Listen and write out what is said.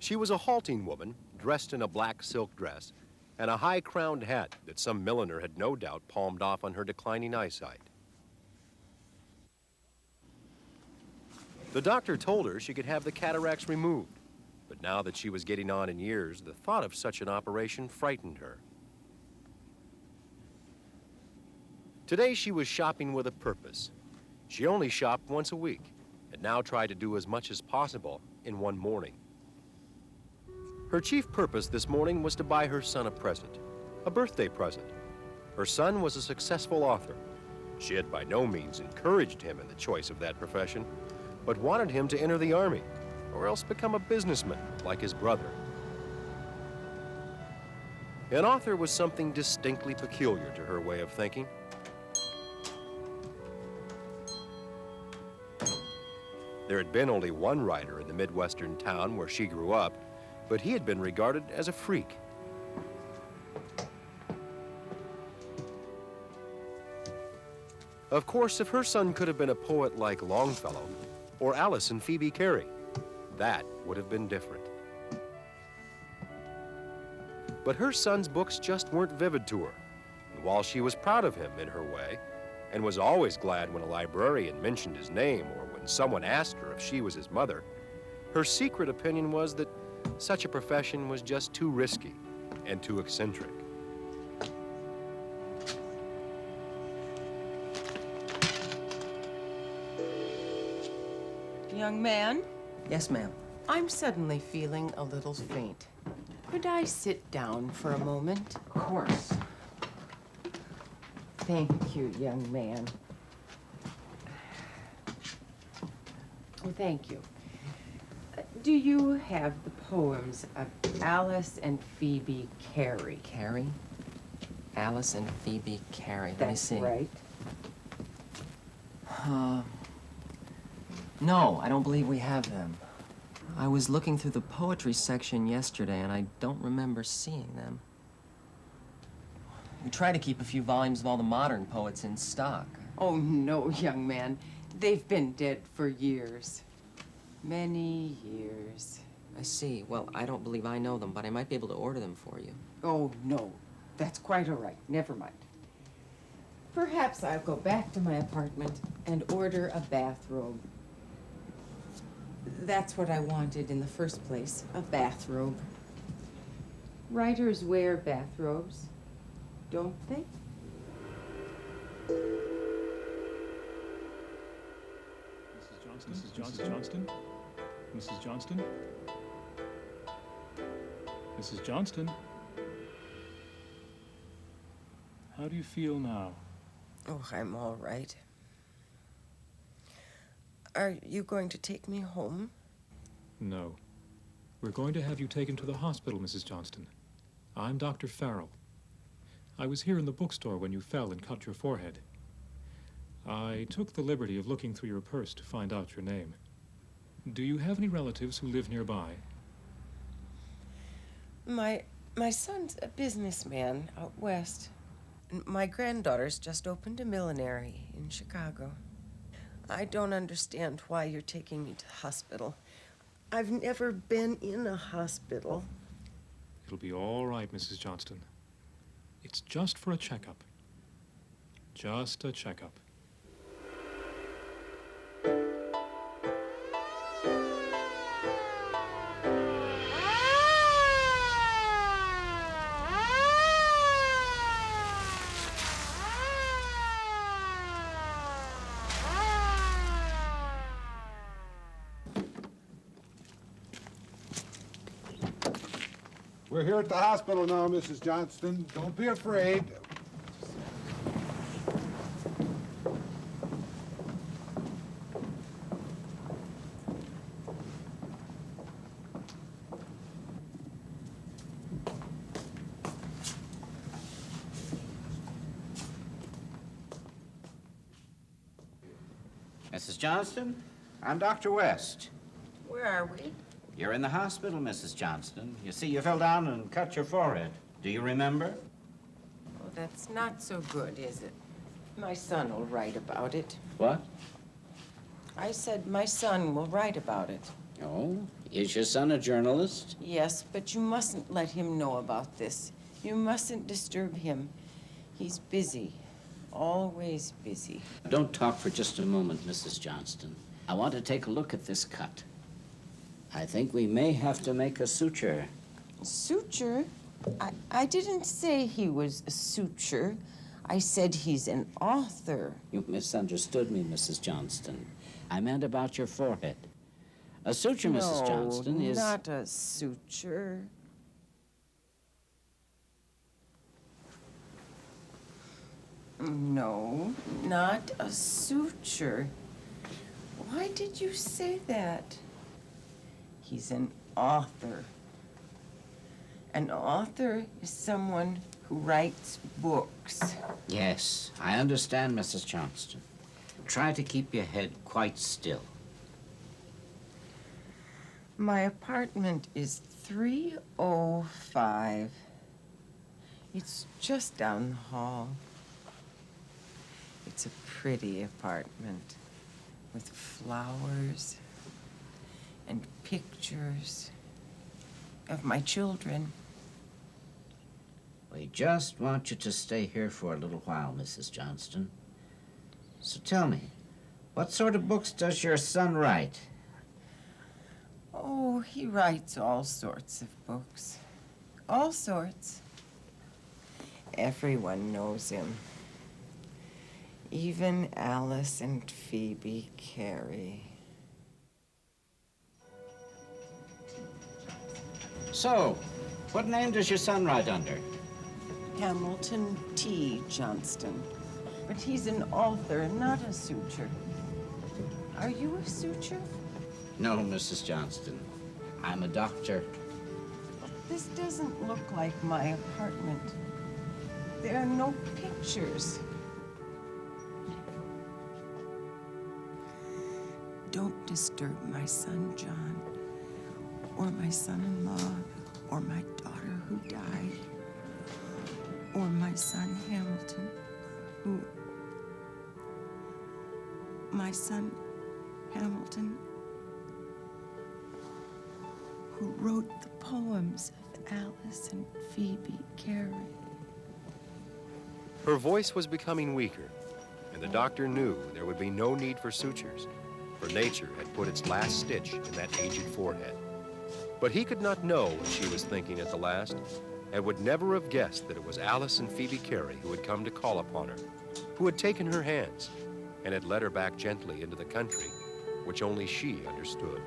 She was a halting woman, dressed in a black silk dress and a high-crowned hat that some milliner had no doubt palmed off on her declining eyesight. The doctor told her she could have the cataracts removed, but now that she was getting on in years, the thought of such an operation frightened her. Today she was shopping with a purpose. She only shopped once a week and now tried to do as much as possible in one morning. Her chief purpose this morning was to buy her son a present, a birthday present. Her son was a successful author. She had by no means encouraged him in the choice of that profession, but wanted him to enter the army or else become a businessman like his brother. An author was something distinctly peculiar to her way of thinking. There had been only one writer in the Midwestern town where she grew up, but he had been regarded as a freak. Of course, if her son could have been a poet like Longfellow or Alice and Phoebe Cary, that would have been different. But her son's books just weren't vivid to her. And while she was proud of him in her way, and was always glad when a librarian mentioned his name or when someone asked her if she was his mother, her secret opinion was that such a profession was just too risky and too eccentric. Young man, Yes, ma'am. I'm suddenly feeling a little faint. Could I sit down for a moment? Of course. Thank you, young man. Oh, thank you. Do you have the poems of Alice and Phoebe Cary? Cary? Alice and Phoebe Cary. Let me That's see. right. No, I don't believe we have them. I was looking through the poetry section yesterday, and I don't remember seeing them. We try to keep a few volumes of all the modern poets in stock. Oh, no, young man. They've been dead for years. Many years. I see. Well, I don't believe I know them, but I might be able to order them for you. Oh, no. That's quite all right. Never mind. Perhaps I'll go back to my apartment and order a bathrobe. That's what I wanted in the first place, a bathrobe. Writers wear bathrobes, don't they? Mrs. Johnston? Mrs. Johnston? Mrs. Johnston? How do you feel now? Oh, I'm all right. Are you going to take me home? No. We're going to have you taken to the hospital, Mrs. Johnston. I'm Dr. Farrell. I was here in the bookstore when you fell and cut your forehead. I took the liberty of looking through your purse to find out your name. Do you have any relatives who live nearby? My son's a businessman out west. And my granddaughter's just opened a millinery in Chicago. I don't understand why you're taking me to the hospital. I've never been in a hospital. It'll be all right, Mrs. Johnston. It's just for a checkup. Just a checkup. We're here at the hospital now, Mrs. Johnston. Don't be afraid. Mrs. Johnston, I'm Dr. West. Where are we? You're in the hospital, Mrs. Johnston. You see, you fell down and cut your forehead. Do you remember? Oh, that's not so good, is it? My son will write about it. What? I said my son will write about it. Oh, Is your son a journalist? Yes, but you mustn't let him know about this. You mustn't disturb him. He's busy. Always busy. Don't talk for just a moment, Mrs. Johnston. I want to take a look at this cut. I think we may have to make a suture. Suture? I didn't say he was a suture. I said he's an author. You misunderstood me, Mrs. Johnston. I meant about your forehead. A suture, Mrs. Johnston, is... not a suture. No, not a suture. Why did you say that? He's an author. An author is someone who writes books. Yes, I understand, Mrs. Johnston. Try to keep your head quite still. My apartment is 305. It's just down the hall. It's a pretty apartment with flowers and pictures of my children. We just want you to stay here for a little while, Mrs. Johnston. So tell me, what sort of books does your son write? Oh, he writes all sorts of books. All sorts. Everyone knows him. Even Alice and Phoebe Cary. So, what name does your son write under? Hamilton T. Johnston. But he's an author, not a suture. Are you a suture? No, Mrs. Johnston. I'm a doctor. This doesn't look like my apartment. There are no pictures. Don't disturb my son, John, or my son-in-law, or my daughter who died, or my son, Hamilton, my son, Hamilton, who wrote the poems of Alice and Phoebe Cary. Her voice was becoming weaker, and the doctor knew there would be no need for sutures, for nature had put its last stitch in that aged forehead. But he could not know what she was thinking at the last, and would never have guessed that it was Alice and Phoebe Cary who had come to call upon her, who had taken her hands and had led her back gently into the country which only she understood.